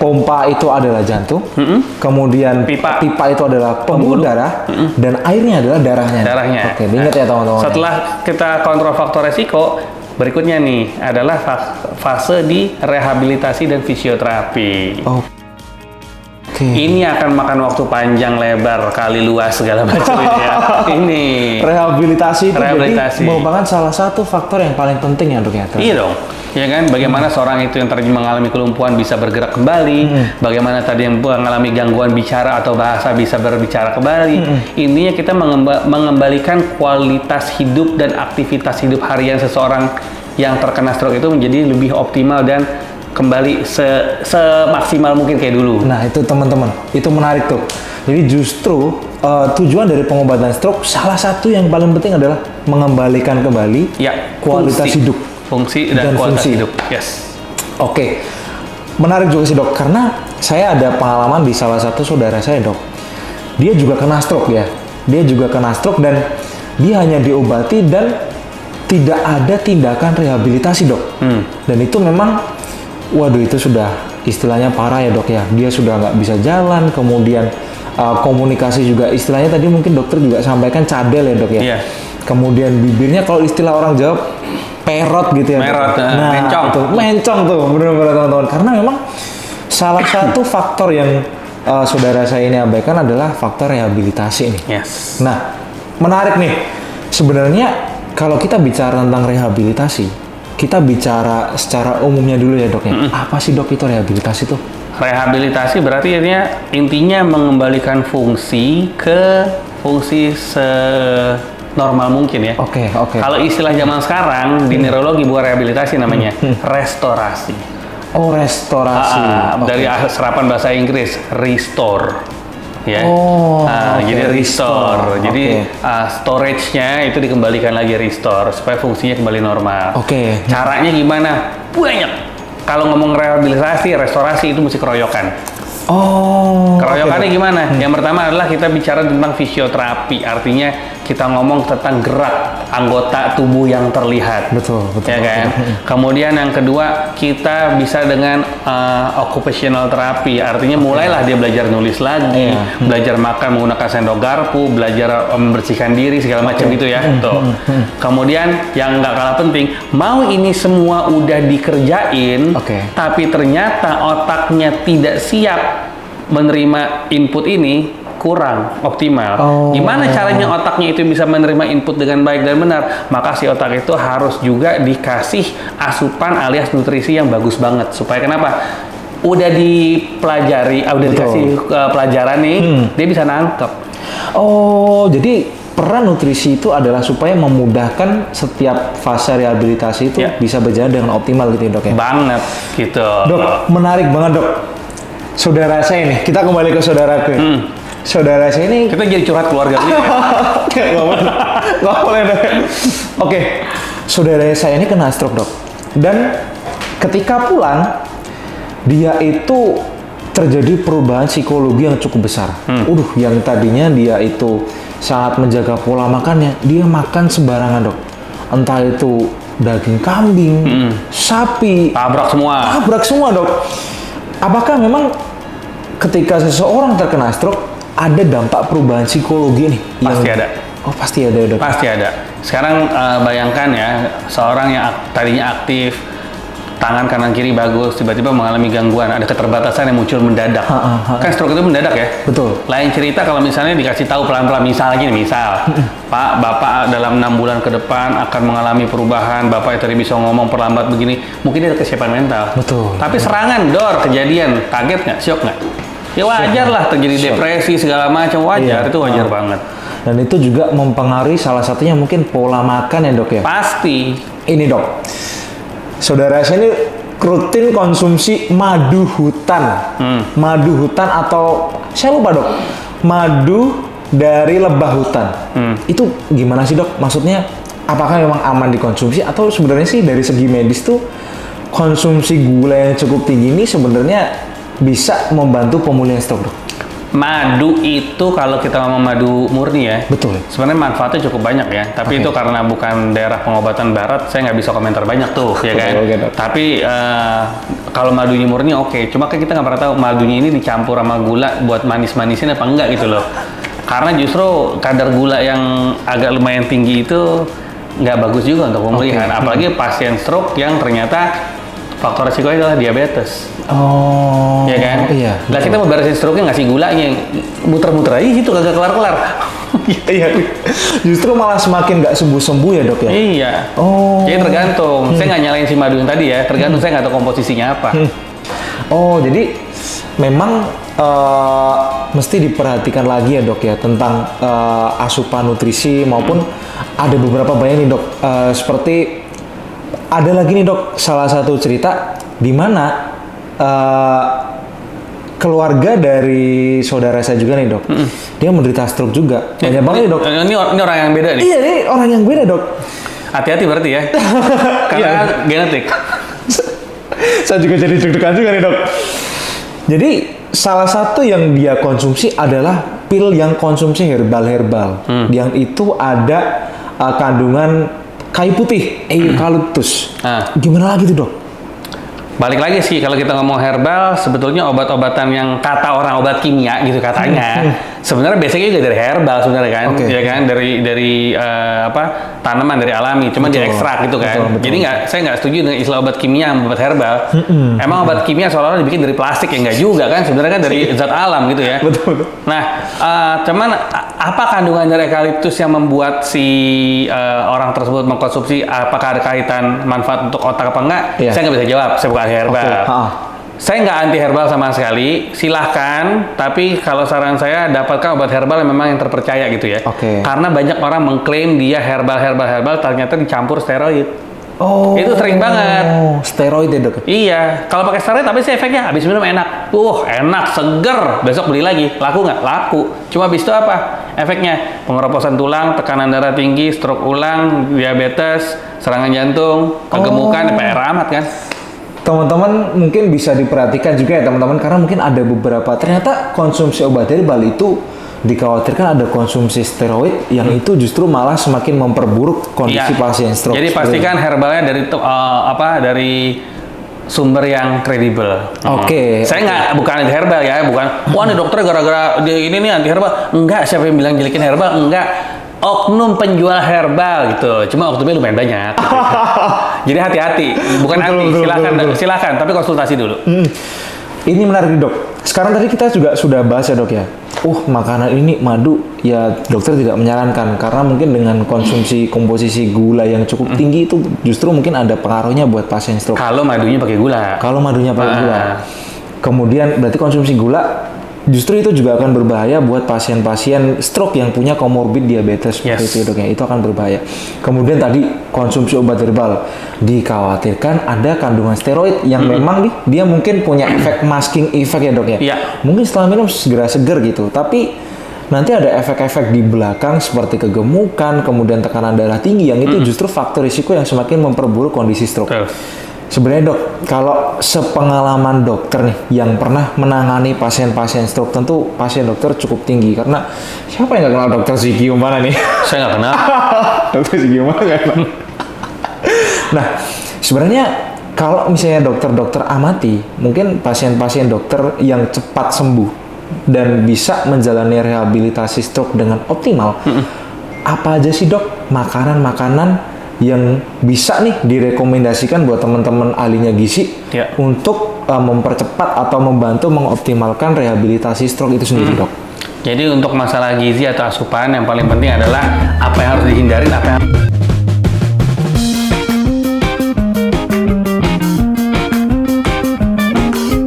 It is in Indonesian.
pompa itu adalah jantung, kemudian pipa itu adalah pembuluh darah, dan airnya adalah darahnya. Oke, diingat ya teman-teman. Setelah kita kontrol faktor resiko, berikutnya nih adalah fase di rehabilitasi dan fisioterapi. Ini akan makan waktu panjang, lebar, kali luas segala macam ini ya. Ini rehabilitasi itu jadi merupakan salah satu faktor yang paling penting ya dok ya. Iya dong. Ya kan, bagaimana seorang itu yang tadi mengalami kelumpuhan bisa bergerak kembali, bagaimana tadi yang mengalami gangguan bicara atau bahasa bisa berbicara kembali. Intinya kita mengembalikan kualitas hidup dan aktivitas hidup harian seseorang yang terkena stroke itu menjadi lebih optimal dan kembali semaksimal mungkin kayak dulu. Nah itu teman-teman, itu menarik tuh. Jadi justru tujuan dari pengobatan stroke salah satu yang paling penting adalah mengembalikan kembali kualitas hidup. Fungsi dan kualitas hidup. Yes. Oke. Menarik juga sih dok, karena saya ada pengalaman di salah satu saudara saya dok. Dia juga kena stroke ya. Dia juga kena stroke dan dia hanya diobati dan tidak ada tindakan rehabilitasi dok. Dan itu memang, waduh itu sudah istilahnya parah ya dok ya. Dia sudah nggak bisa jalan, kemudian komunikasi juga istilahnya tadi mungkin dokter juga sampaikan cadel ya dok ya. Kemudian bibirnya kalau istilah orang Jawa perot gitu ya. Merot, mencong. Mencong tuh, benar-benar teman-teman. Karena memang salah satu faktor yang saudara saya ini abaikan adalah faktor rehabilitasi nih. Yes. Nah, menarik nih. Sebenarnya kalau kita bicara tentang rehabilitasi, kita bicara secara umumnya dulu ya dok ya. Apa sih dok itu rehabilitasi tuh? Rehabilitasi berarti intinya mengembalikan fungsi ke fungsi normal mungkin ya. Oke. Kalau istilah zaman sekarang di neurologi bukan rehabilitasi namanya restorasi. Oh, restorasi. Dari serapan bahasa Inggris restore. Ya. Jadi restore. Jadi storage-nya itu dikembalikan lagi restore supaya fungsinya kembali normal. Caranya gimana? Banyak. Kalau ngomong rehabilitasi, restorasi itu mesti keroyokan. Keroyokannya gimana? Yang pertama adalah kita bicara tentang fisioterapi, artinya kita ngomong tentang gerak anggota tubuh yang terlihat. Betul. Ya kan? Kemudian yang kedua, kita bisa dengan occupational therapy, artinya mulailah dia belajar nulis lagi, belajar makan menggunakan sendok garpu, belajar membersihkan diri segala macam gitu ya. Tuh. Kemudian yang nggak kalah penting, mau ini semua udah dikerjain, tapi ternyata otaknya tidak siap menerima input ini, kurang optimal. Gimana caranya otaknya itu bisa menerima input dengan baik dan benar? Maka si otak itu harus juga dikasih asupan alias nutrisi yang bagus banget. Supaya kenapa? Udah dipelajari, udah dikasih pelajaran nih, dia bisa nangkep. Jadi peran nutrisi itu adalah supaya memudahkan setiap fase rehabilitasi itu bisa berjalan dengan optimal gitu ya dok ya? Banget gitu. Dok, menarik banget dok. Saudara saya nih, kita kembali ke saudara ke. Saudara saya ini, kita jadi curhat keluarga ini. Nggak boleh dok. Saudara saya ini kena stroke dok. Dan ketika pulang, dia itu terjadi perubahan psikologi yang cukup besar. Yang tadinya dia itu sangat menjaga pola makannya, dia makan sembarangan dok. Entah itu daging kambing, sapi, tabrak semua dok. Apakah memang ketika seseorang terkena stroke ada dampak perubahan psikologi nih? Pasti ada. Pasti ada dok. Pasti ada. Sekarang bayangkan ya, seorang yang tadinya aktif, tangan kanan kiri bagus, tiba-tiba mengalami gangguan, ada keterbatasan yang muncul mendadak. Kan stroke itu mendadak ya? Betul. Lain cerita kalau misalnya dikasih tahu pelan-pelan, misalnya misal, Pak, Bapak dalam 6 bulan ke depan akan mengalami perubahan, Bapak tadi bisa ngomong perlambat begini, mungkin ada kesiapan mental. Betul. Tapi serangan, kejadian, kaget nggak? Syok nggak? Ya wajar lah terjadi depresi segala macam, wajar, itu wajar banget. Dan itu juga mempengaruhi salah satunya mungkin pola makan ya dok ya? Pasti. Ini dok, saudara saya ini rutin konsumsi madu hutan. Madu hutan atau saya lupa dok, madu dari lebah hutan. Itu gimana sih dok? Maksudnya apakah memang aman dikonsumsi atau sebenarnya sih dari segi medis tuh konsumsi gula yang cukup tinggi ini sebenarnya bisa membantu pemulihan stroke dok? Madu itu kalau kita ngomong madu murni ya, Betul. sebenarnya manfaatnya cukup banyak ya. Tapi Oke. itu karena bukan daerah pengobatan barat, saya nggak bisa komentar banyak tuh, ya kan. Oke, Dok. Tapi kalau madunya murni oke. Cuma kan kita nggak pernah tahu madunya ini dicampur sama gula buat manis-manisin apa enggak gitu loh. Karena justru kadar gula yang agak lumayan tinggi itu nggak bagus juga untuk pemulihan. Apalagi pasien stroke yang ternyata faktor resikonya adalah diabetes. Oh. Ya kan? Iya. Lah kita mau beresin stroke-nya ngasih gulanya, muter-muter aja gitu kagak kelar-kelar. Iya. Justru malah semakin nggak sembuh-sembuh ya dok ya. Iya. Oh. Jadi tergantung. Saya nggak nyalain si madu yang tadi ya. Tergantung saya nggak tahu komposisinya apa. Oh, jadi memang mesti diperhatikan lagi ya dok ya tentang asupan nutrisi maupun ada beberapa banyak nih dok seperti ada lagi nih dok salah satu cerita di mana keluarga dari saudara saya juga nih dok, dia menderita stroke juga. Banyak banget nih dok. Ini orang yang beda nih. Iya nih orang yang beda dok. Hati-hati berarti ya. Karena genetik. Saya juga jadi deg-degan juga nih dok. Jadi salah satu yang dia konsumsi adalah pil yang konsumsi herbal, yang itu ada kandungan kayu putih, eukaliptus. Gimana lagi tuh dok? Balik lagi sih kalau kita ngomong herbal, sebetulnya obat-obatan yang kata orang obat kimia gitu katanya, sebenarnya basicnya juga dari herbal sebenarnya kan, ya kan dari tanaman dari alami, cuma diekstrak gitu kan. Betul. Jadi saya nggak setuju dengan istilah obat kimia sama obat herbal. Emang obat kimia seolah-olah dibikin dari plastik ya nggak juga kan, sebenarnya kan dari zat alam gitu ya. Betul. Nah, cuman apa kandungan dari eukaliptus yang membuat si orang tersebut mengkonsumsi, apakah ada kaitan manfaat untuk otak apa enggak? Iya. Saya nggak bisa jawab, saya bukan ahli herbal. Saya nggak anti herbal sama sekali, silahkan. Tapi kalau saran saya, dapatkan obat herbal yang memang yang terpercaya gitu ya. Karena banyak orang mengklaim dia herbal, ternyata dicampur steroid. Oh. Itu sering banget. Steroid ya dok? Iya, kalau pakai steroid tapi sih efeknya habis minum enak. Enak, seger. Besok beli lagi. Laku nggak? Laku. Cuma habis itu apa? Efeknya pengeroposan tulang, tekanan darah tinggi, stroke ulang, diabetes, serangan jantung, kegemukan, PR amat kan? Teman-teman mungkin bisa diperhatikan juga ya teman-teman, karena mungkin ada beberapa ternyata konsumsi obat herbal itu dikhawatirkan ada konsumsi steroid yang itu justru malah semakin memperburuk kondisi pasien stroke. Jadi pastikan herbalnya dari sumber yang kredibel. Saya bukan anti herbal ya, bukan. Wah nih dokter gara-gara ini nih anti herbal. Enggak, siapa yang bilang jelekin herbal? Enggak. Oknum penjual herbal gitu. Cuma oknumnya lumayan banyak. Gitu. Jadi hati-hati. Bukan silakan, tapi konsultasi dulu. Ini menarik nih dok. Sekarang tadi kita juga sudah bahas ya dok ya. Makanan ini madu ya dokter tidak menyarankan karena mungkin dengan konsumsi komposisi gula yang cukup tinggi itu justru mungkin ada pengaruhnya buat pasien stroke. Kalau madunya pakai gula. Kemudian berarti konsumsi gula justru itu juga akan berbahaya buat pasien-pasien stroke yang punya komorbid diabetes seperti itu dok ya. Itu akan berbahaya. Kemudian tadi konsumsi obat herbal dikhawatirkan ada kandungan steroid yang memang dia mungkin punya efek masking effect ya dok ya. Mungkin setelah minum segera seger gitu, tapi nanti ada efek-efek di belakang seperti kegemukan, kemudian tekanan darah tinggi yang itu justru faktor risiko yang semakin memperburuk kondisi stroke. Sebenarnya dok, kalau sepengalaman dokter nih yang pernah menangani pasien-pasien stroke, tentu pasien dokter cukup tinggi karena siapa yang nggak kenal dokter Ziggy Umana nih? Saya nggak kenal. Dokter Ziggy Umana nggak kenal. Nah, sebenarnya kalau misalnya dokter-dokter amati, mungkin pasien-pasien dokter yang cepat sembuh dan bisa menjalani rehabilitasi stroke dengan optimal, apa aja sih dok makanan-makanan yang bisa nih direkomendasikan buat teman-teman ahlinya gizi untuk mempercepat atau membantu mengoptimalkan rehabilitasi stroke itu sendiri dok? Jadi untuk masalah gizi atau asupan yang paling penting adalah apa yang harus dihindarin, apa yang